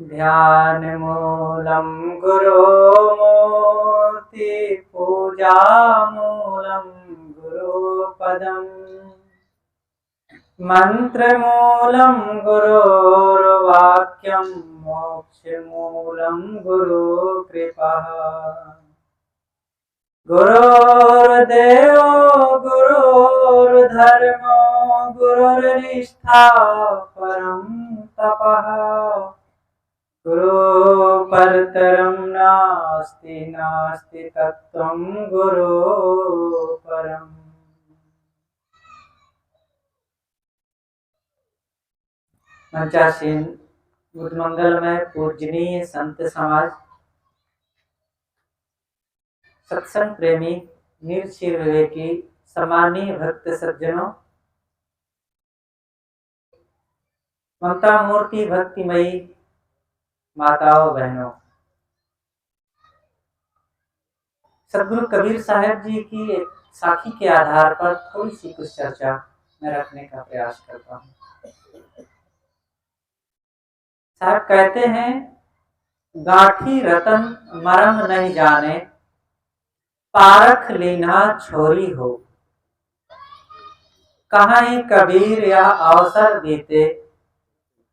ध्यान मूलम गुरो मूर्ति पूजा मूलम गुरुपदम् मंत्र मूलम गुरोर्वाक्यम मोक्ष मूलम गुरु कृपा गुरुर्देवो गुरुर्धर्मो गुरुर्निष्ठा परम तपः गुरु परतरम नास्ति नास्ति तत्त्वं गुरु परम। मंचासीन गुरुमंगल में पूजनीय संत समाज, सत्संग प्रेमी, निरक्षीर विवेकी, सम्मानीय भक्त सज्जनों, ममता मूर्ति भक्तिमयी माताओं बहनों, सदगुरु कबीर साहब जी की एक साखी के आधार पर थोड़ी सी कुछ चर्चा मैं रखने का प्रयास करता हूँ। साहब कहते हैं, गांठी रतन मरम नहीं जाने, पारख लीना छोरी हो। कहीं कबीर या अवसर बीते,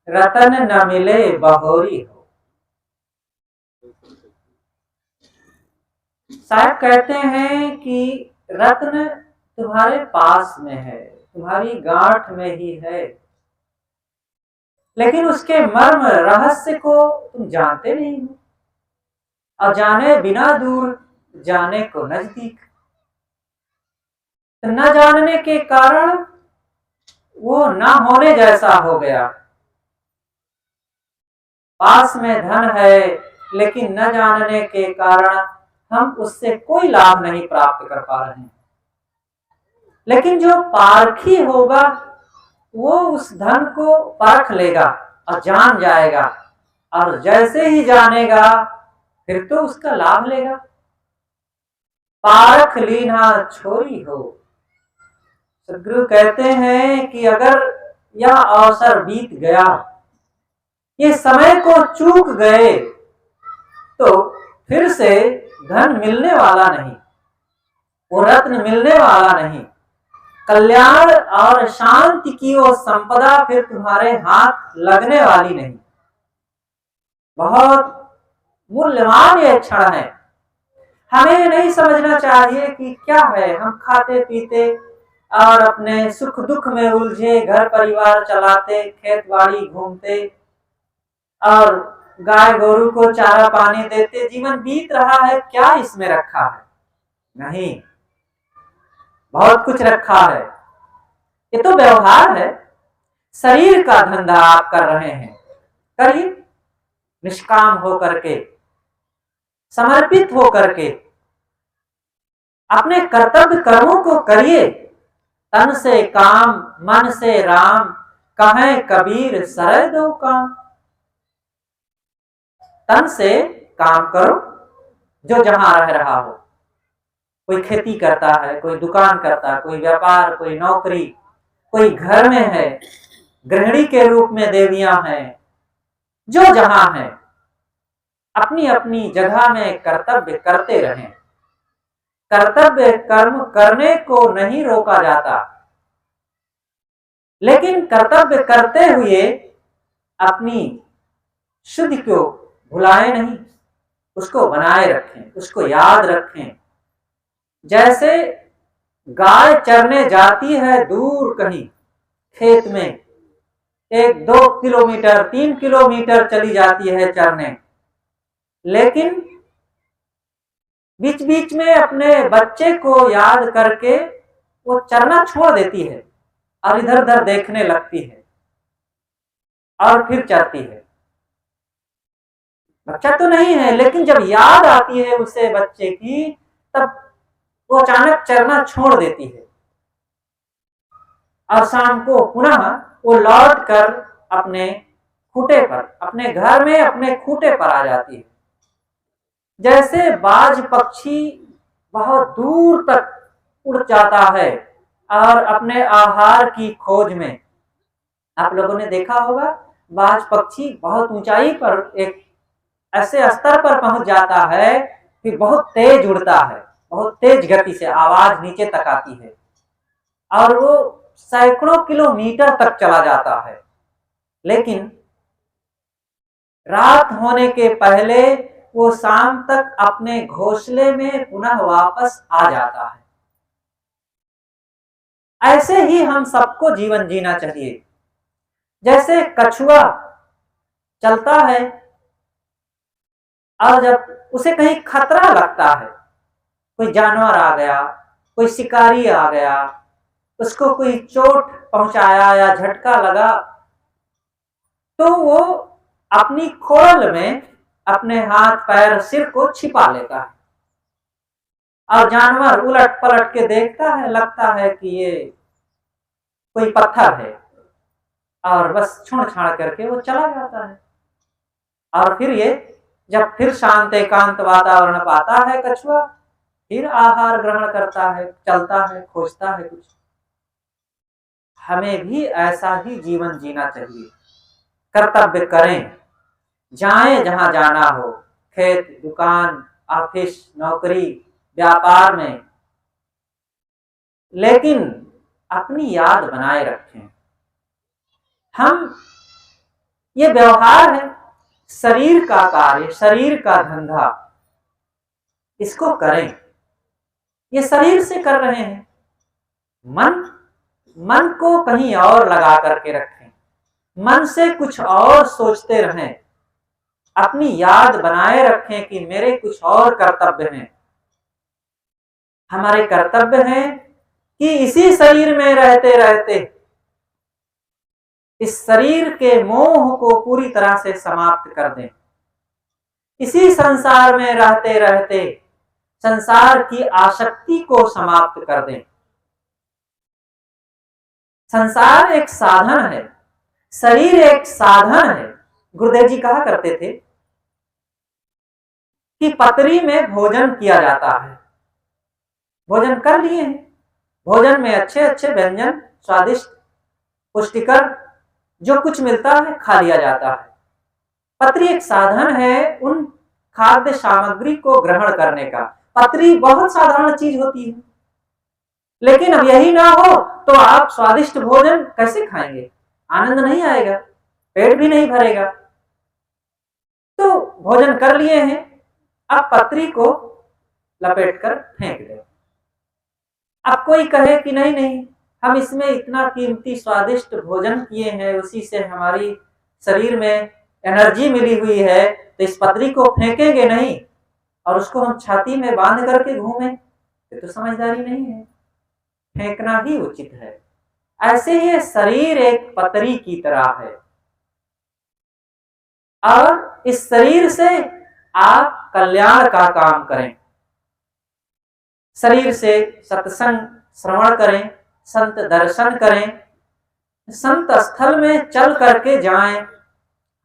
रतन न मिले बहोरी हो। साहब कहते हैं कि रत्न तुम्हारे पास में है, तुम्हारी गांठ में ही है, लेकिन उसके मर्म रहस्य को तुम जानते नहीं हो। और जाने बिना दूर, जाने को नजदीक। न जानने के कारण वो ना होने जैसा हो गया। पास में धन है, लेकिन न जानने के कारण हम उससे कोई लाभ नहीं प्राप्त कर पा रहे हैं। लेकिन जो पारखी होगा वो उस धन को परख लेगा और जान जाएगा, और जैसे ही जानेगा फिर तो उसका लाभ लेगा। पारख लीना छोरी हो। सदगुरु कहते हैं कि अगर यह अवसर बीत गया, ये समय को चूक गए, तो फिर से धन मिलने वाला नहीं, वो रत्न मिलने वाला नहीं। कल्याण और शांति की वो संपदा फिर तुम्हारे हाथ लगने वाली नहीं। बहुत मूल्यवान ये क्षण है। हमें नहीं समझना चाहिए कि क्या है, हम खाते पीते और अपने सुख दुख में उलझे, घर परिवार चलाते, खेत बाड़ी घूमते और गाय गोरू को चारा पानी देते जीवन बीत रहा है। क्या इसमें रखा है? नहीं, बहुत कुछ रखा है। ये तो व्यवहार है। शरीर का धंधा आप कर रहे हैं, करिए निष्काम होकर के, समर्पित होकर के अपने कर्तव्य कर्मों को करिए। तन से काम, मन से राम, कहें कबीर सरय दो काम। तन से काम करो, जो जहां रह रहा हो। कोई खेती करता है, कोई दुकान करता है, कोई व्यापार, कोई नौकरी, कोई घर में है, गृहिणी के रूप में देवियां हैं, जो जहां है अपनी अपनी जगह में कर्तव्य करते रहें। कर्तव्य कर्म करने को नहीं रोका जाता, लेकिन कर्तव्य करते हुए अपनी शुद्धि को भुलाएं नहीं, उसको बनाए रखें, उसको याद रखें। जैसे गाय चरने जाती है दूर कहीं खेत में, 1-2 किलोमीटर 3 किलोमीटर चली जाती है चरने, लेकिन बीच बीच में अपने बच्चे को याद करके वो चरना छोड़ देती है और इधर उधर देखने लगती है और फिर चरती है। बच्चा तो नहीं है, लेकिन जब याद आती है उसे बच्चे की, तब वो अचानक चरना छोड़ देती है और शाम को पुनः वो लौट कर अपने खूंटे पर, अपने घर में अपने खूंटे पर आ जाती है। जैसे बाज पक्षी बहुत दूर तक उड़ जाता है और अपने आहार की खोज में, आप लोगों ने देखा होगा बाज पक्षी बहुत ऊंचाई पर एक ऐसे स्तर पर पहुंच जाता है कि बहुत तेज उड़ता है, बहुत तेज गति से आवाज नीचे तक आती है और वो सैकड़ों किलोमीटर तक चला जाता है। लेकिन रात होने के पहले वो शाम तक अपने घोंसले में पुनः वापस आ जाता है। ऐसे ही हम सबको जीवन जीना चाहिए। जैसे कछुआ चलता है और जब उसे कहीं खतरा लगता है, कोई जानवर आ गया, कोई शिकारी आ गया, उसको कोई चोट पहुंचाया या झटका लगा, तो वो अपनी खोल में अपने हाथ पैर सिर को छिपा लेता है और जानवर उलट पलट के देखता है, लगता है कि ये कोई पत्थर है और बस छुड़ छाड़ करके वो चला जाता है। और फिर ये जब फिर शांत एकांत वातावरण पाता है कछुआ, फिर आहार ग्रहण करता है, चलता है, खोजता है कुछ। हमें भी ऐसा ही जीवन जीना चाहिए। कर्तव्य करें, जाएं जहां जाना हो, खेत, दुकान, ऑफिस, नौकरी, व्यापार में, लेकिन अपनी याद बनाए रखें। हम ये व्यवहार है, शरीर का कार्य, शरीर का धंधा, इसको करें। ये शरीर से कर रहे हैं। मन को कहीं और लगा करके रखें, मन से कुछ और सोचते रहें, अपनी याद बनाए रखें कि मेरे कुछ और कर्तव्य हैं। हमारे कर्तव्य हैं कि इसी शरीर में रहते रहते इस शरीर के मोह को पूरी तरह से समाप्त कर दें। इसी संसार में रहते रहते संसार की आसक्ति को समाप्त कर दें। संसार एक साधन है, शरीर एक साधन है। गुरुदेव जी कहा करते थे कि पतरी में भोजन किया जाता है, भोजन कर लिए हैं, भोजन में अच्छे अच्छे व्यंजन, स्वादिष्ट, पुष्टिकर जो कुछ मिलता है खा लिया जाता है। पतरी एक साधन है उन खाद्य सामग्री को ग्रहण करने का। पतरी बहुत साधारण चीज होती है, लेकिन अब यही ना हो तो आप स्वादिष्ट भोजन कैसे खाएंगे? आनंद नहीं आएगा, पेट भी नहीं भरेगा। तो भोजन कर लिए हैं, अब पतरी को लपेट कर फेंक दे। अब कोई कहे कि नहीं नहीं, हम इसमें इतना कीमती स्वादिष्ट भोजन किए हैं, उसी से हमारी शरीर में एनर्जी मिली हुई है, तो इस पतरी को फेंकेंगे नहीं और उसको हम छाती में बांध करके घूमें, ये तो समझदारी नहीं है, फेंकना ही उचित है। ऐसे ही शरीर एक पतरी की तरह है और इस शरीर से आप कल्याण का काम करें। शरीर से सत्संग श्रवण करें, संत दर्शन करें, संत स्थल में चल करके जाएं,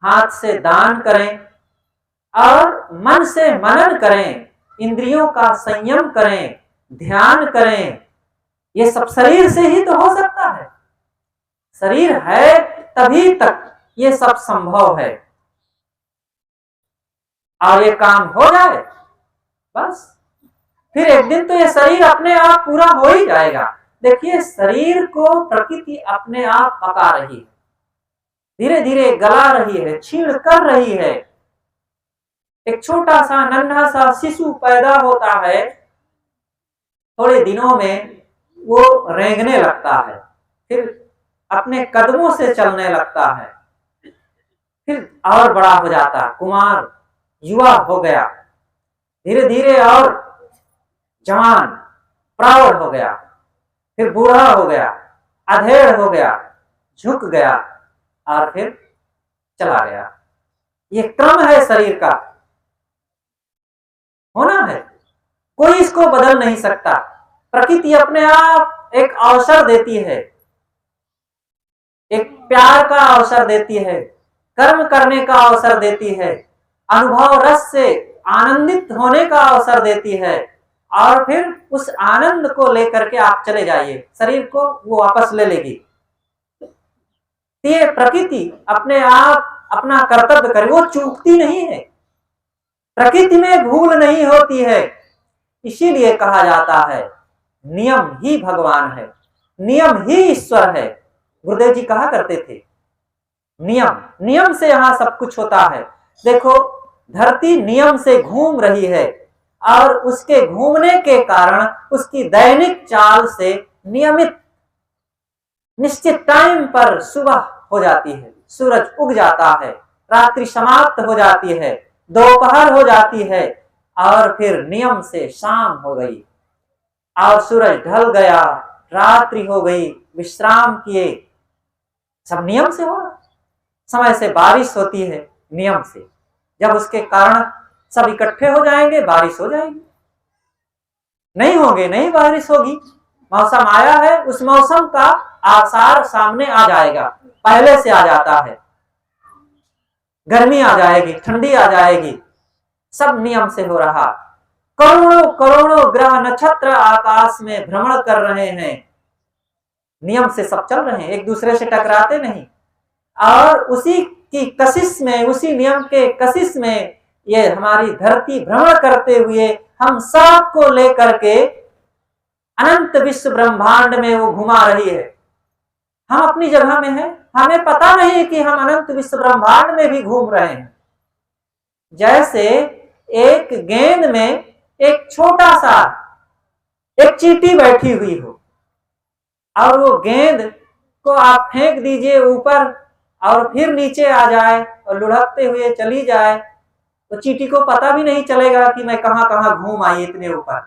हाथ से दान करें और मन से मनन करें, इंद्रियों का संयम करें, ध्यान करें। ये सब शरीर से ही तो हो सकता है। शरीर है तभी तक ये सब संभव है और ये काम हो जाए बस, फिर एक दिन तो ये शरीर अपने आप पूरा हो ही जाएगा। देखिए, शरीर को प्रकृति अपने आप पका रही है, धीरे धीरे गला रही है, छीण कर रही है। एक छोटा सा नन्हा सा शिशु पैदा होता है, थोड़े दिनों में वो रेंगने लगता है, फिर अपने कदमों से चलने लगता है, फिर और बड़ा हो जाता, कुमार युवा हो गया, धीरे धीरे और जवान प्रौढ़ हो गया, फिर बूढ़ा हो गया, अधेड़ हो गया, झुक गया और फिर चला गया। ये क्रम है शरीर का, होना है, कोई इसको बदल नहीं सकता। प्रकृति अपने आप एक अवसर देती है, एक प्यार का अवसर देती है, कर्म करने का अवसर देती है, अनुभव रस से आनंदित होने का अवसर देती है और फिर उस आनंद को लेकर के आप चले जाइए, शरीर को वो वापस ले लेगी। तो ये प्रकृति अपने आप अपना कर्तव्य करे, वो चूकती नहीं है, प्रकृति में भूल नहीं होती है। इसीलिए कहा जाता है नियम ही भगवान है, नियम ही ईश्वर है। गुरुदेव जी कहा करते थे नियम, नियम से यहां सब कुछ होता है। देखो धरती नियम से घूम रही है और उसके घूमने के कारण उसकी दैनिक चाल से नियमित निश्चित टाइम पर सुबह हो जाती है, सूरज उग जाता है, रात्रि समाप्त हो जाती है, दोपहर हो जाती है और फिर नियम से शाम हो गई और सूरज ढल गया, रात्रि हो गई, विश्राम किए, सब नियम से हो रहा। समय से बारिश होती है नियम से, जब उसके कारण सब इकट्ठे हो जाएंगे बारिश हो जाएगी, नहीं होंगे नहीं बारिश होगी। मौसम आया है, उस मौसम का आसार सामने आ जाएगा, पहले से आ जाता है, गर्मी आ जाएगी, ठंडी आ जाएगी, सब नियम से हो रहा। करोड़ों करोड़ों ग्रह नक्षत्र आकाश में भ्रमण कर रहे हैं, नियम से सब चल रहे हैं, एक दूसरे से टकराते नहीं। और उसी की कशिश में, उसी नियम के कशिश में ये हमारी धरती भ्रमण करते हुए हम सब को लेकर के अनंत विश्व ब्रह्मांड में वो घुमा रही है। हम अपनी जगह में हैं, हमें पता नहीं कि हम अनंत विश्व ब्रह्मांड में भी घूम रहे हैं। जैसे एक गेंद में एक छोटा सा एक चींटी बैठी हुई हो और वो गेंद को आप फेंक दीजिए ऊपर और फिर नीचे आ जाए और लुढ़कते हुए चली जाए, तो चींटी को पता भी नहीं चलेगा कि मैं कहां कहां घूम आई इतने ऊपर।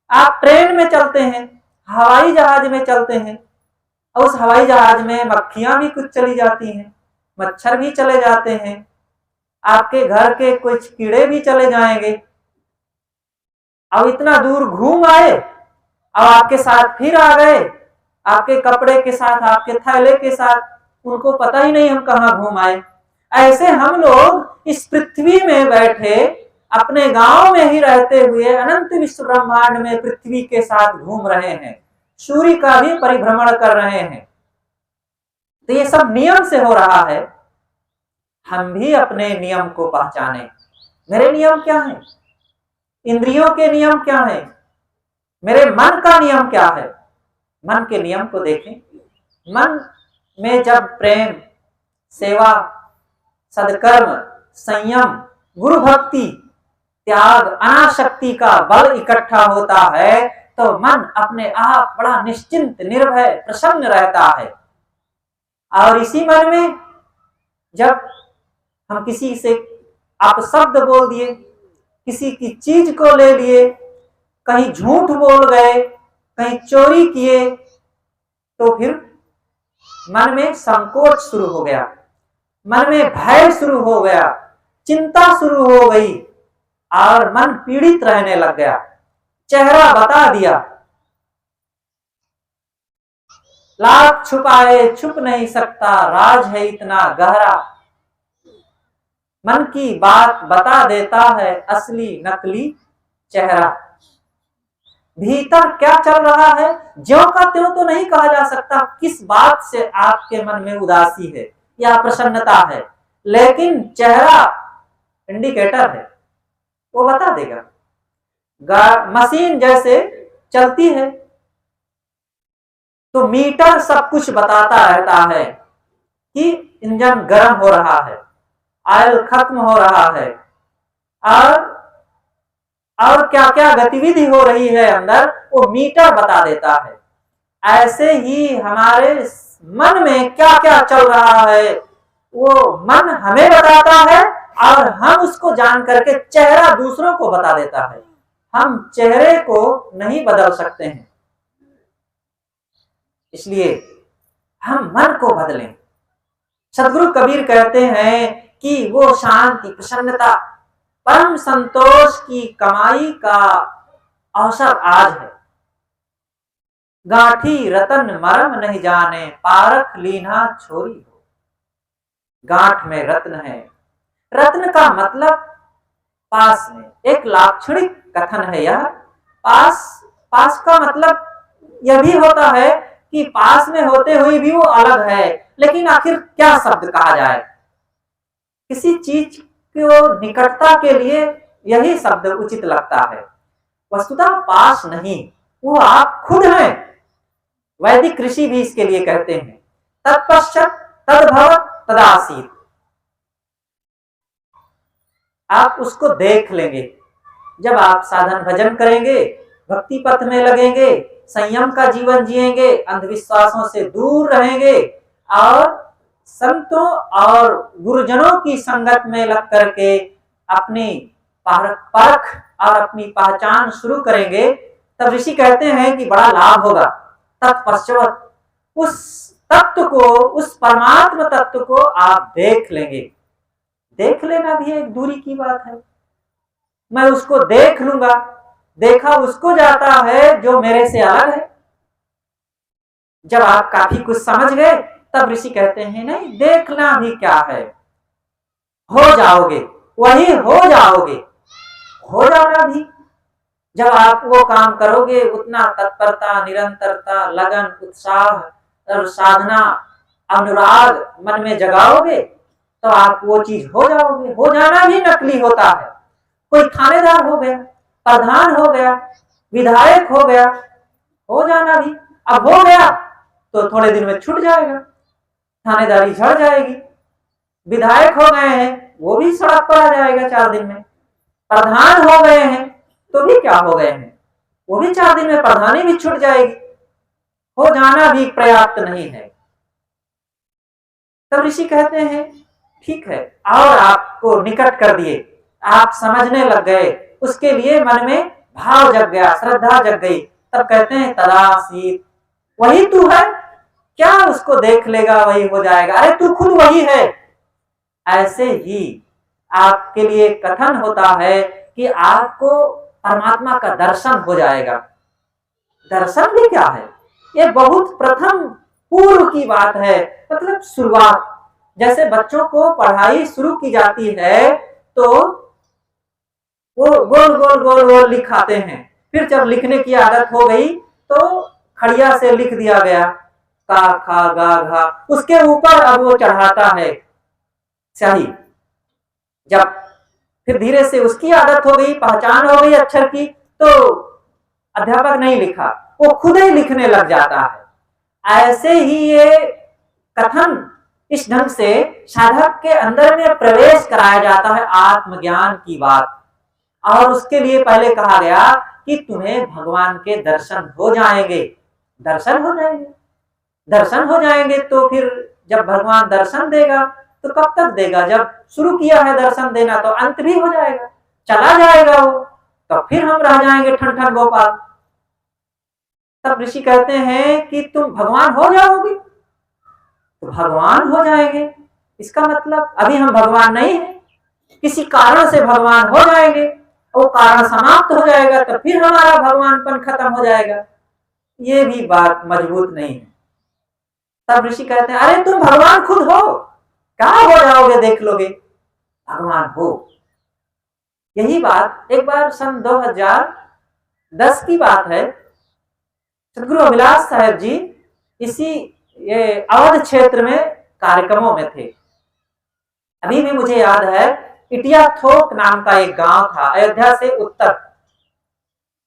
आप ट्रेन में चलते हैं, हवाई जहाज में चलते हैं, और उस हवाई जहाज में मक्खियां भी कुछ चली जाती हैं, मच्छर भी चले जाते हैं, आपके घर के कुछ कीड़े भी चले जाएंगे। अब इतना दूर घूम आए और आपके साथ फिर आ गए, आपके कपड़े के साथ, आपके थैले के साथ, उनको पता ही नहीं हम कहां घूम आए। ऐसे हम लोग इस पृथ्वी में बैठे अपने गांव में ही रहते हुए अनंत विश्व ब्रह्मांड में पृथ्वी के साथ घूम रहे हैं, सूर्य का भी परिभ्रमण कर रहे हैं। तो ये सब नियम से हो रहा है। हम भी अपने नियम को पहचाने। मेरे नियम क्या है, इंद्रियों के नियम क्या है, मेरे मन का नियम क्या है। मन के नियम को देखें। मन में जब प्रेम, सेवा, सदकर्म, संयम, गुरु भक्ति, त्याग, अनासक्ति का बल इकट्ठा होता है तो मन अपने आप बड़ा निश्चिंत, निर्भय, प्रसन्न रहता है। और इसी मन में जब हम किसी से अपशब्द बोल दिए, किसी की चीज को ले लिए, कहीं झूठ बोल गए, कहीं चोरी किए, तो फिर मन में संकोच शुरू हो गया, मन में भय शुरू हो गया, चिंता शुरू हो गई और मन पीड़ित रहने लग गया। चेहरा बता दिया, लाख छुपाए छुप नहीं सकता, राज है इतना गहरा। मन की बात बता देता है असली नकली चेहरा। भीतर क्या चल रहा है ज्यों का त्यों तो नहीं कहा जा सकता किस बात से आपके मन में उदासी है या प्रसन्नता है, लेकिन चेहरा इंडिकेटर है, वो बता देगा। मशीन जैसे चलती है तो मीटर सब कुछ बताता रहता है कि इंजन गर्म हो रहा है, ऑयल खत्म हो रहा है, और क्या क्या गतिविधि हो रही है अंदर, वो मीटर बता देता है। ऐसे ही हमारे मन में क्या क्या चल रहा है वो मन हमें बताता है और हम उसको जान करके चेहरा दूसरों को बता देता है। हम चेहरे को नहीं बदल सकते हैं, इसलिए हम मन को बदलें। सदगुरु कबीर कहते हैं कि वो शांति, प्रसन्नता, परम संतोष की कमाई का अवसर आज है। गांठी रतन मरम नहीं जाने, पारख लीना छोरी हो। गांठ में रत्न है, रत्न का मतलब पास में, एक लाक्षणिक कथन है यह। पास का मतलब यह भी होता है कि पास में होते हुए भी वो अलग है, लेकिन आखिर क्या शब्द कहा जाए। किसी चीज को निकटता के लिए यही शब्द उचित लगता है। वस्तुतः पास नहीं, वो आप खुद हैं। वैदिक ऋषि भी इसके लिए कहते हैं, तत्पश्चात तद्भवत् तदासीत्। आप उसको देख लेंगे जब आप साधन भजन करेंगे, भक्ति पथ में लगेंगे, संयम का जीवन जिएंगे, अंधविश्वासों से दूर रहेंगे और संतों और गुरुजनों की संगत में लग करके अपनी परख और अपनी पहचान शुरू करेंगे, तब ऋषि कहते हैं कि बड़ा लाभ होगा। तत्पश्चात उस तत्व को, उस परमात्म तत्व को आप देख लेंगे। देख लेना भी एक दूरी की बात है। मैं उसको देख लूंगा, देखा उसको जाता है जो मेरे से अलग है। जब आप काफी कुछ समझ गए तब ऋषि कहते हैं नहीं, देखना भी क्या है, हो जाओगे, वही हो जाओगे। हो जाना भी, जब आप वो काम करोगे, उतना तत्परता, निरंतरता, लगन, उत्साह और साधना, अनुराग मन में जगाओगे तो आप वो चीज हो जाओगे। हो जाना भी नकली होता है। कोई थानेदार हो गया, प्रधान हो गया, विधायक हो गया, हो जाना भी। अब हो गया तो थोड़े दिन में छूट जाएगा, थानेदारी झड़ जाएगी। विधायक हो गए हैं, वो भी सड़क पर आ जाएगा 4 दिन में। प्रधान हो गए हैं तो भी क्या हो गए हैं, वो भी 4 दिन में प्रधानी भी छूट जाएगी। हो जाना भी पर्याप्त नहीं है। तब ऋषि कहते हैं ठीक है, और आपको निकट कर दिए, आप समझने लग गए, उसके लिए मन में भाव जग गया, श्रद्धा जग गई। तब कहते हैं तदासीत्, वही तू है, क्या उसको देख लेगा वही हो जाएगा, अरे तू खुद वही है। ऐसे ही आपके लिए कथन होता है कि आपको परमात्मा का दर्शन हो जाएगा। दर्शन भी क्या है, ये बहुत प्रथम पूर्व की बात है, मतलब शुरुआत। जैसे बच्चों को पढ़ाई शुरू की जाती है तो वो गोल गोल गोल गोल लिखाते हैं, फिर जब लिखने की आदत हो गई तो खड़िया से लिख दिया गया, का खा गा घा, उसके ऊपर अब वो चढ़ाता है स्याही। जब फिर धीरे से उसकी आदत हो गई, पहचान हो गई अक्षर की, तो अध्यापक नहीं लिखा, वो खुद ही लिखने लग जाता है। ऐसे ही ये कथन इस ढंग से साधक के अंदर में प्रवेश कराया जाता है आत्मज्ञान की बात। और उसके लिए पहले कहा गया कि तुम्हें भगवान के दर्शन हो जाएंगे। दर्शन हो जाएंगे, दर्शन हो जाएंगे तो फिर जब भगवान दर्शन देगा तो कब तक देगा, जब शुरू किया है दर्शन देना तो अंत भी हो जाएगा, चला जाएगा वो, तो फिर हम रह जाएंगे ठन ठन गोपाल। तब ऋषि कहते हैं कि तुम भगवान हो जाओगे, तो भगवान हो जाएंगे, इसका मतलब अभी हम भगवान नहीं है, किसी कारण से भगवान हो जाएंगे, वो कारण समाप्त हो जाएगा तो फिर हमारा भगवानपन खत्म हो जाएगा। ये भी बात मजबूत नहीं है। तब ऋषि कहते हैं अरे तुम भगवान खुद हो, कहाँ हो जाओगे, देख लोगे, भगवान हो। यही बात एक बार सन 2010 की बात है, सदगुरु अभिलाष साहेब जी इसी ये अवध क्षेत्र में कार्यक्रमों में थे। अभी भी मुझे याद है, इटिया थोक नाम का एक गांव था अयोध्या से उत्तर,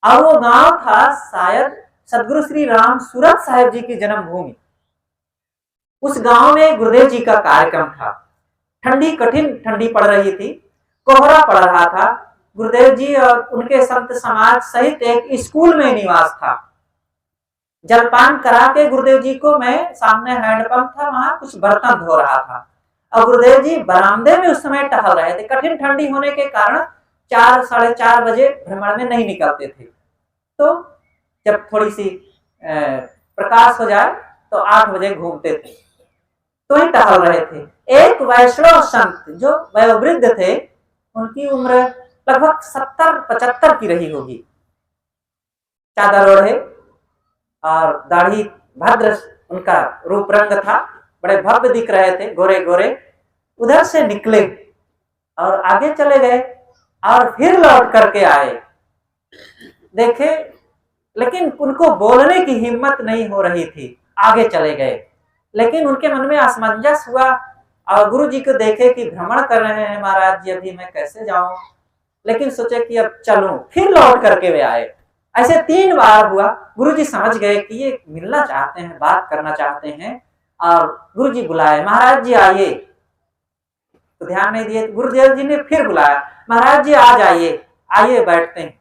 और वो गांव था शायद सदगुरु श्री राम सूरत साहेब जी की जन्मभूमि। उस गांव में गुरुदेव जी का कार्यक्रम था। ठंडी, कठिन ठंडी पड़ रही थी, कोहरा पड़ रहा था। गुरुदेव जी और उनके संत समाज सहित एक स्कूल में निवास था। जलपान करा के गुरुदेव जी को मैं, सामने हैंडपंप था, वहां कुछ बर्तन धो रहा था और गुरुदेव जी बरामदे में उस समय टहल रहे थे। कठिन ठंडी होने के कारण 4, 4:30 बजे भ्रमण में नहीं निकलते थे, तो जब थोड़ी सी प्रकाश हो जाए तो 8 बजे घूमते थे, तो ही टहल रहे थे। एक वैष्णव संत जो वयोवृद्ध थे, उनकी उम्र लगभग 70-75 की रही होगी, चादर ओढ़े और दाढ़ी, भद्र उनका रूप रंग था, बड़े भव्य दिख रहे थे, गोरे गोरे। उधर से निकले और आगे चले गए और फिर लौट करके आए। देखे, लेकिन उनको बोलने की हिम्मत नहीं हो रही थी। आगे चले गए। लेकिन उनके मन में असमंजस हुआ और गुरु जी को देखे कि भ्रमण कर रहे हैं महाराज जी, अभी मैं कैसे जाऊं, लेकिन सोचे कि अब चलूं, फिर लौट करके वे आए। ऐसे 3 बार हुआ। गुरु जी समझ गए कि ये मिलना चाहते हैं, बात करना चाहते हैं, और गुरु जी बुलाए, महाराज जी आइए। तो ध्यान नहीं दिए। गुरुदेव जी ने फिर बुलाया, महाराज जी आ जाइए, आइए बैठते हैं।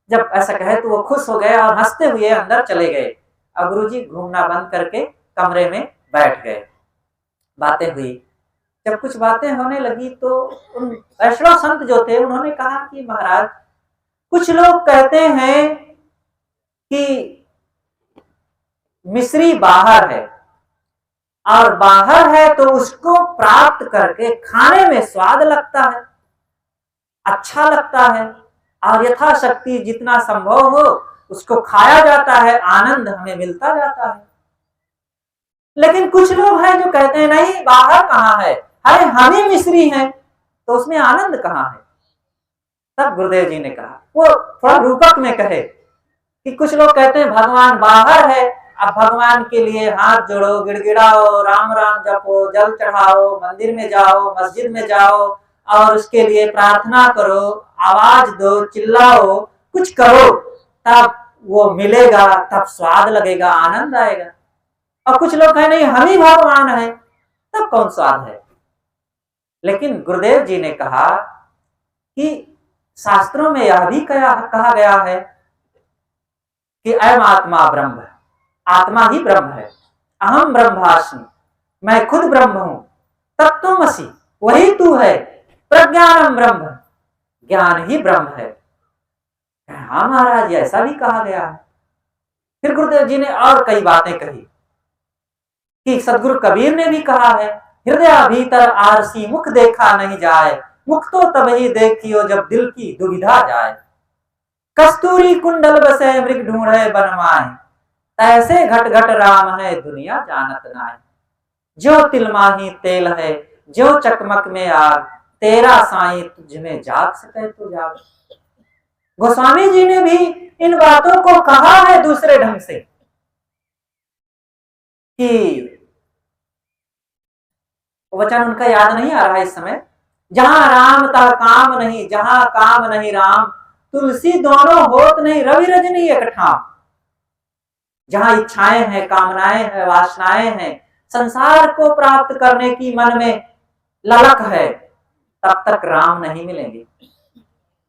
जब ऐसा कहे तो वो खुश हो गए और हंसते हुए अंदर चले गए। और गुरु जी घूमना बंद करके कमरे में बैठ गए। बातें हुई। जब कुछ बातें होने लगी तो उन वैष्णव संत जो थे उन्होंने कहा कि महाराज, कुछ लोग कहते हैं कि मिश्री बाहर है, और बाहर है तो उसको प्राप्त करके खाने में स्वाद लगता है, अच्छा लगता है, और यथाशक्ति जितना संभव हो उसको खाया जाता है, आनंद हमें मिलता जाता है। लेकिन कुछ लोग हैं जो कहते हैं नहीं, बाहर कहाँ है, अरे हम ही मिश्री हैं, तो उसमें आनंद कहाँ है। तब गुरुदेव जी ने कहा, वो थोड़ा रूपक में कहे कि कुछ लोग कहते हैं भगवान बाहर है, अब भगवान के लिए हाथ जोड़ो, गिड़गिड़ाओ, राम राम जपो, जल चढ़ाओ, मंदिर में जाओ, मस्जिद में जाओ और उसके लिए प्रार्थना करो, आवाज दो, चिल्लाओ, कुछ करो, तब वो मिलेगा, तब स्वाद लगेगा, आनंद आएगा। और कुछ लोग कहें नहीं, हम ही भगवान है, तब कौन स्वाद है। लेकिन गुरुदेव जी ने कहा कि शास्त्रों में यह भी कहा गया है कि अयम आत्मा ब्रह्म, आत्मा ही ब्रह्म है, अहम ब्रह्मास्मि, मैं खुद ब्रह्म हूं, तत्त्वमसि, वही तू है, प्रज्ञानम ब्रह्म, ज्ञान ही ब्रह्म है। हाँ महाराज, ऐसा भी कहा गया है। फिर गुरुदेव जी ने और कई बातें कही कि सदगुरु कबीर ने भी कहा है, हृदय भीतर आरसी मुख देखा नहीं जाए, मुख तो तब ही देखियो जब दिल की दुविधा जाए। कस्तूरी कुंडल बसे मृग ढूंढे बनवाए, ऐसे घट घट राम है दुनिया जानत नाय। जो तिलमाही तेल है, जो चकमक में आग, तेरा साईं तुझ में जाग सके तो जाग। गोस्वामी जी ने भी इन बातों को कहा है दूसरे ढंग से कि वचन उनका याद नहीं आ रहा है इस समय। जहां राम ता काम नहीं, जहां काम नहीं राम, तुलसी दोनों होत नहीं, रवि रजनी एक ठाम। जहां इच्छाएं हैं, कामनाएं हैं, वासनाएं हैं, संसार को प्राप्त करने की मन में ललक है, तब तक राम नहीं मिलेंगे।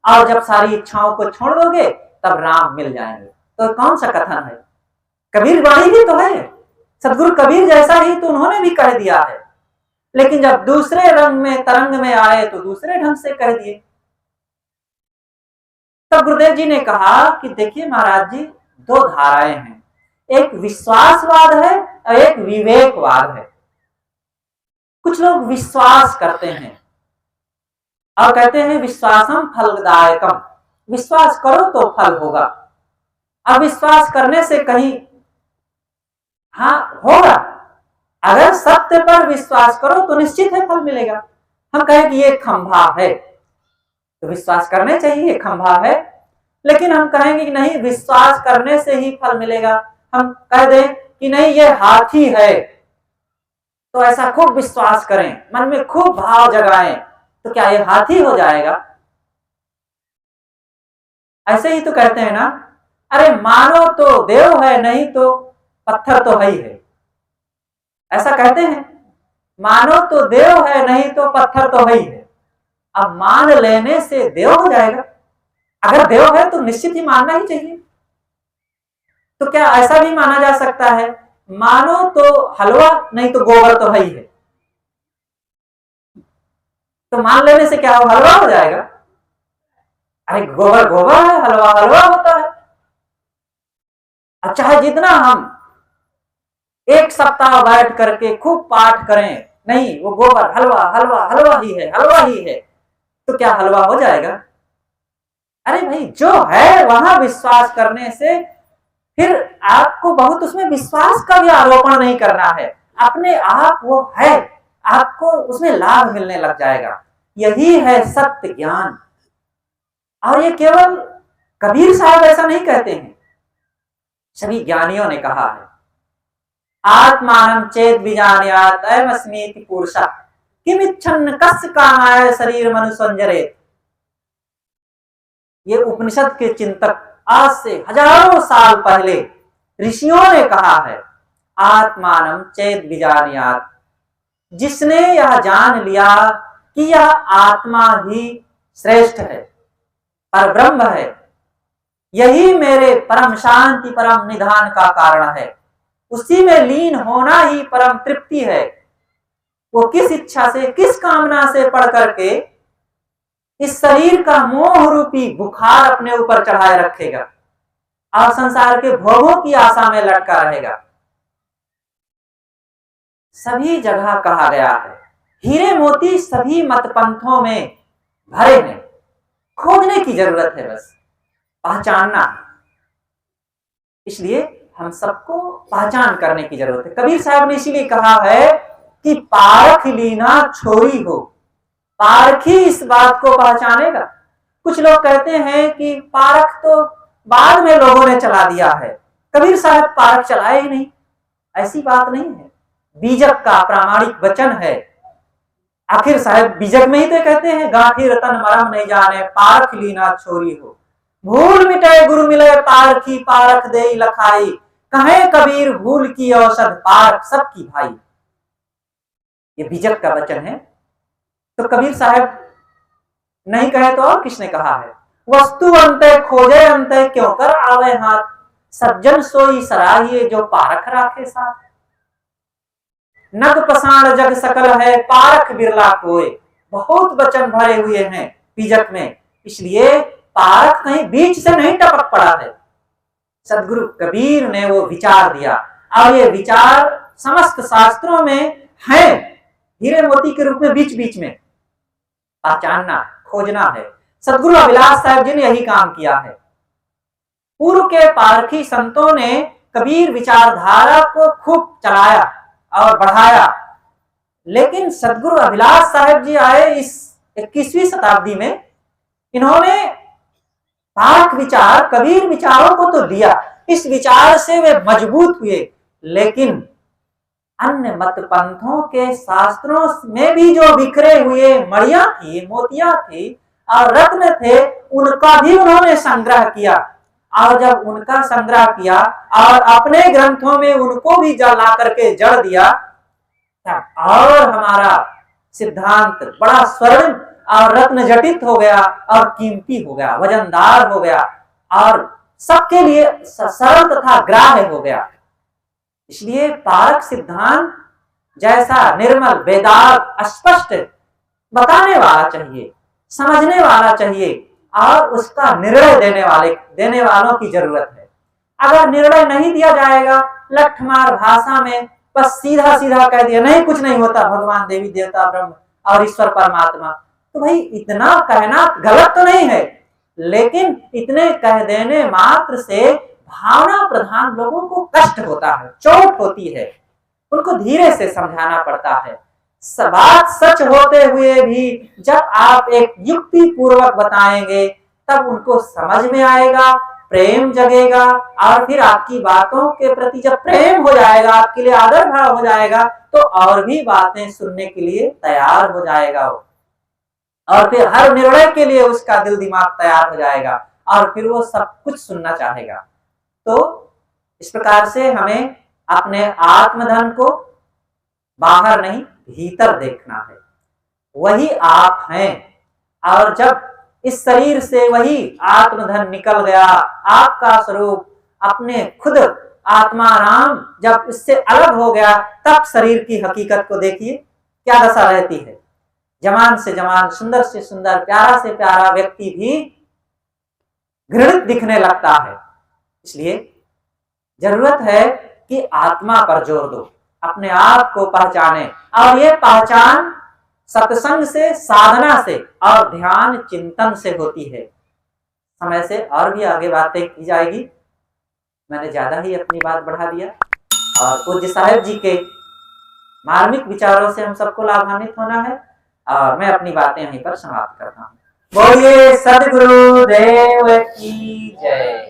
और जब सारी इच्छाओं को छोड़ दोगे तब राम मिल जाएंगे। तो कौन सा कथन है, कबीर वाणी भी तो है। सदगुरु कबीर जैसा ही तो उन्होंने भी कह दिया है, लेकिन जब दूसरे रंग में तरंग में आए तो दूसरे ढंग से कह दिए। तब गुरुदेव जी ने कहा कि देखिए महाराज जी, 2 धाराएं हैं, एक विश्वासवाद है और एक विवेकवाद है। कुछ लोग विश्वास करते हैं और कहते हैं विश्वासम फलदायकम, विश्वास करो तो फल होगा। अविश्वास करने से कहीं हाँ होगा, अगर सत्य पर विश्वास करो तो निश्चित है फल मिलेगा। हम कहें कि ये खंभा है तो विश्वास करने चाहिए खंभा है, लेकिन हम कहेंगे कि नहीं विश्वास करने से ही फल मिलेगा। हम कह दें कि नहीं ये हाथी है, तो ऐसा खूब विश्वास करें, मन में खूब भाव जगाएं, तो क्या ये हाथी हो जाएगा। ऐसे ही तो कहते हैं ना, अरे मानो तो देव है, नहीं तो पत्थर तो है ही है। ऐसा कहते हैं, मानो तो देव है, नहीं तो पत्थर तो है ही है। अब मान लेने से देव हो जाएगा, अगर देव है तो निश्चित ही मानना ही चाहिए। तो क्या ऐसा भी माना जा सकता है, मानो तो हलवा, नहीं तो गोबर तो है ही है, तो मान लेने से क्या हो, हलवा हो जाएगा। अरे गोबर गोबर है, हलवा हलवा होता है। अच्छा है जितना हम 1 सप्ताह बैठ करके खूब पाठ करें, नहीं वो गोबर हलवा हलवा हलवा ही है, हलवा ही है, तो क्या हलवा हो जाएगा। अरे भाई जो है वहां विश्वास करने से फिर आपको बहुत उसमें विश्वास का भी आरोपण नहीं करना है, अपने आप वो है, आपको उसमें लाभ मिलने लग जाएगा। यही है सत्य ज्ञान। और ये केवल कबीर साहब ऐसा नहीं कहते हैं, सभी ज्ञानियों ने कहा है। आत्मानं चेद विजानीयात् अयमस्मीति पुरुषः किमिच्छन् कस्य कामाय शरीर मनुसंजरेत। ये उपनिषद के चिंतक आज से हजारों साल पहले ऋषियों ने कहा है, आत्मानं चेद विजानीयात्, जिसने यह जान लिया कि यह आत्मा ही श्रेष्ठ है, पर ब्रह्म है, यही मेरे परम शांति परम निधान का कारण है, उसी में लीन होना ही परम तृप्ति है। वो किस इच्छा से किस कामना से पढ़ करके इस शरीर का मोह रूपी बुखार अपने ऊपर चढ़ाए रखेगा और संसार के भोगों की आशा में लटका रहेगा। सभी जगह कहा गया है, हीरे मोती सभी मत पंथों में भरे हैं, खोजने की जरूरत है, बस पहचानना। इसलिए हम सबको पहचान करने की जरूरत है। कबीर साहब ने इसीलिए कहा है कि पारख लीना छोरी हो, पारखी इस बात को पहचानेगा। कुछ लोग कहते हैं कि पारख तो बाद में लोगों ने चला दिया है, कबीर साहब पारख चलाए ही नहीं। ऐसी बात नहीं है, बीजक का प्रामाणिक वचन है। आखिर साहब बीजक में ही तो कहते हैं, गांठी रतन मरम नहीं जाने पारख लीना छोरी हो, भूल मिटे गुरु मिले पारखी पारख दे लखाई, कहे कबीर भूल की औषध पारख सबकी भाई। ये बीजक का वचन है। तो कबीर साहब नहीं कहे तो और किसने कहा है, वस्तु अंते खोजे अंते क्यों कर आवे हाथ, सज्जन सोई सराहिए जो पारख राखे साथ, नग पसाण जग सकल है पारख बिरला कोय। बहुत वचन भरे हुए हैं बीजक में, इसलिए पारख कहीं बीच से नहीं टपक पड़ा है। सदगुरु कबीर ने वो विचार दिया और ये विचार समस्त शास्त्रों में है, हीरे मोती के रूप में बीच बीच में पहचानना खोजना है। सदगुरु अभिलाष साहब जी ने यही काम किया है। पूर्व के पारखी संतों ने कबीर विचारधारा को खूब चलाया और बढ़ाया, लेकिन सदगुरु अभिलाष साहब जी आए इस 21वीं शताब्दी में, इन्होंने पारख विचार कबीर विचारों को तो दिया, इस विचार से वे मजबूत हुए, लेकिन अन्य मत पंथों के शास्त्रों में भी जो बिखरे हुए मणियां थी, मोतियां थी और रत्न थे, उनका भी उन्होंने संग्रह किया। और जब उनका संग्रह किया और अपने ग्रंथों में उनको भी ला करके जड़ दिया, और हमारा सिद्धांत बड़ा स्वर्ण और रत्न जटित हो गया और कीमती हो गया, वजनदार हो गया और सबके लिए सरल तथा ग्राह्य हो गया। इसलिए पारख सिद्धांत जैसा निर्मल वेदांत स्पष्ट बताने वाला चाहिए, समझने वाला चाहिए और उसका निर्णय देने वालों की जरूरत है। अगर निर्णय नहीं दिया जाएगा लठमार भाषा में, बस सीधा सीधा कह दिया नहीं कुछ नहीं होता, भगवान देवी देवता ब्रह्म और ईश्वर परमात्मा, तो भाई इतना कहना गलत तो नहीं है, लेकिन इतने कह देने मात्र से भावना प्रधान लोगों को कष्ट होता है, चोट होती है, उनको धीरे से समझाना पड़ता है। बात सच होते हुए भी जब आप एक युक्ति पूर्वक बताएंगे तब उनको समझ में आएगा, प्रेम जगेगा और फिर आपकी बातों के प्रति जब प्रेम हो जाएगा, आपके लिए आदर भाव हो जाएगा, तो और भी बातें सुनने के लिए तैयार हो जाएगा और फिर हर निर्णय के लिए उसका दिल दिमाग तैयार हो जाएगा और फिर वो सब कुछ सुनना चाहेगा। तो इस प्रकार से हमें अपने आत्मधन को बाहर नहीं भीतर देखना है, वही आप हैं। और जब इस शरीर से वही आत्मधन निकल गया, आपका स्वरूप अपने खुद आत्मा राम जब इससे अलग हो गया, तब शरीर की हकीकत को देखिए क्या दशा रहती है। जवान से जवान, सुंदर से सुंदर, प्यारा से प्यारा व्यक्ति भी घृणित दिखने लगता है। इसलिए जरूरत है कि आत्मा पर जोर दो, अपने आप को पहचाने, और ये पहचान सत्संग से, साधना से और ध्यान चिंतन से होती है। समय से और भी आगे बातें की जाएगी, मैंने ज्यादा ही अपनी बात बढ़ा दिया। और पूज्य साहेब जी के मार्मिक विचारों से हम सबको लाभान्वित होना है और मैं अपनी बातें यहीं पर समाप्त करता हूँ। बोलिए सद्गुरु देव की जय।